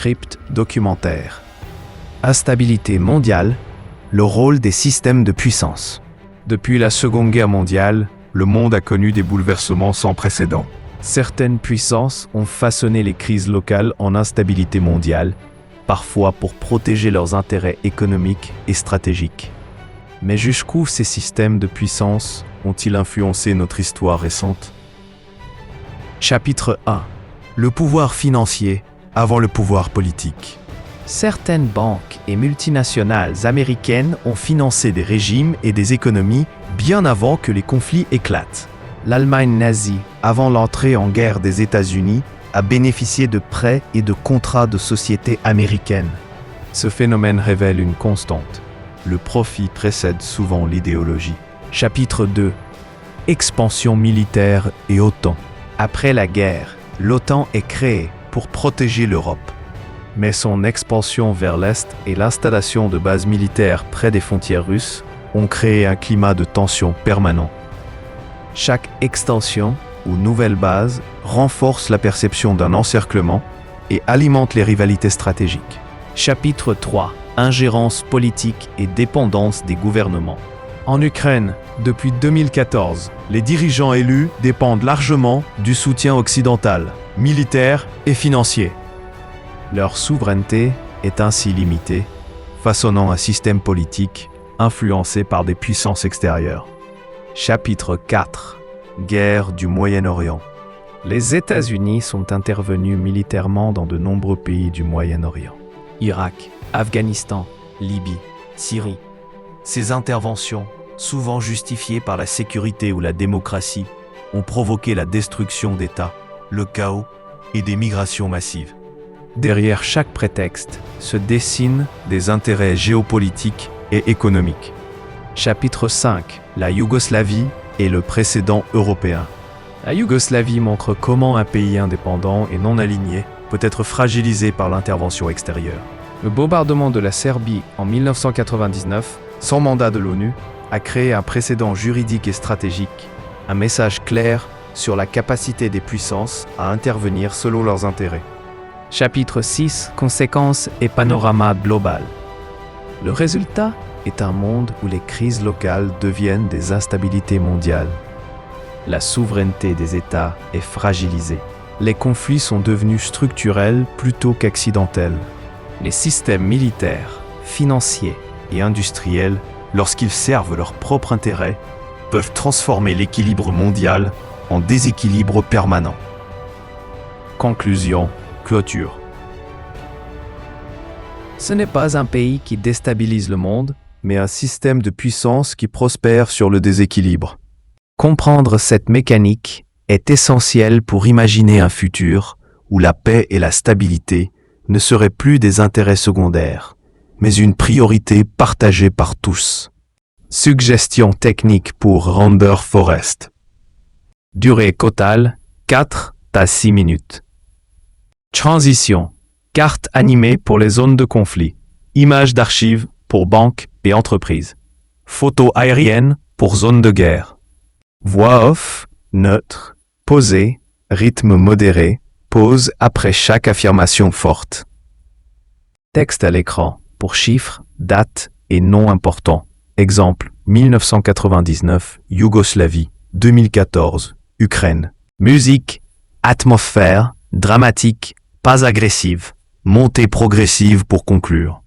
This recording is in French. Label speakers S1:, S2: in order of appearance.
S1: Script documentaire. Instabilité mondiale, le rôle des systèmes de puissance. Depuis la Seconde Guerre mondiale, le monde a connu des bouleversements sans précédent. Certaines puissances ont façonné les crises locales en instabilité mondiale, parfois pour protéger leurs intérêts économiques et stratégiques. Mais jusqu'où ces systèmes de puissance ont-ils influencé notre histoire récente? Chapitre 1. Le pouvoir financier avant le pouvoir politique. Certaines banques et multinationales américaines ont financé des régimes et des économies bien avant que les conflits éclatent. L'Allemagne nazie, avant l'entrée en guerre des États-Unis, a bénéficié de prêts et de contrats de sociétés américaines. Ce phénomène révèle une constante. Le profit précède souvent l'idéologie. Chapitre 2. Expansion militaire et OTAN. Après la guerre, l'OTAN est créée pour protéger l'Europe. Mais son expansion vers l'Est et l'installation de bases militaires près des frontières russes ont créé un climat de tension permanent. Chaque extension ou nouvelle base renforce la perception d'un encerclement et alimente les rivalités stratégiques. Chapitre 3. Ingérence politique et dépendance des gouvernements. En Ukraine, depuis 2014, les dirigeants élus dépendent largement du soutien occidental, militaire et financier. Leur souveraineté est ainsi limitée, façonnant un système politique influencé par des puissances extérieures. Chapitre 4. Guerre du Moyen-Orient. Les États-Unis sont intervenus militairement dans de nombreux pays du Moyen-Orient. Irak, Afghanistan, Libye, Syrie. Ces interventions, souvent justifiées par la sécurité ou la démocratie, ont provoqué la destruction d'États, le chaos et des migrations massives. Derrière chaque prétexte se dessinent des intérêts géopolitiques et économiques. Chapitre 5. La Yougoslavie et le précédent européen. La Yougoslavie montre comment un pays indépendant et non aligné peut être fragilisé par l'intervention extérieure. Le bombardement de la Serbie en 1999, sans mandat de l'ONU, a créé un précédent juridique et stratégique, un message clair sur la capacité des puissances à intervenir selon leurs intérêts. Chapitre 6. Conséquences et panorama global. Le résultat est un monde où les crises locales deviennent des instabilités mondiales. La souveraineté des États est fragilisée. Les conflits sont devenus structurels plutôt qu'accidentels. Les systèmes militaires, financiers et industriels, lorsqu'ils servent leur propre intérêt, peuvent transformer l'équilibre mondial en déséquilibre permanent. Conclusion. Clôture. Ce n'est pas un pays qui déstabilise le monde, mais un système de puissance qui prospère sur le déséquilibre. Comprendre cette mécanique est essentiel pour imaginer un futur où la paix et la stabilité ne seraient plus des intérêts secondaires, mais une priorité partagée par tous. Suggestions techniques pour Render Forest. Durée totale, 4 à 6 minutes. Transition. Carte animée pour les zones de conflit. Images d'archives pour banques et entreprises. Photos aériennes pour zones de guerre. Voix off, neutre, posée, rythme modéré, pause après chaque affirmation forte. Texte à l'écran pour chiffres, dates et noms importants. Exemple, 1999, Yougoslavie, 2014, Ukraine. Musique, atmosphère, dramatique, pas agressive, montée progressive pour conclure.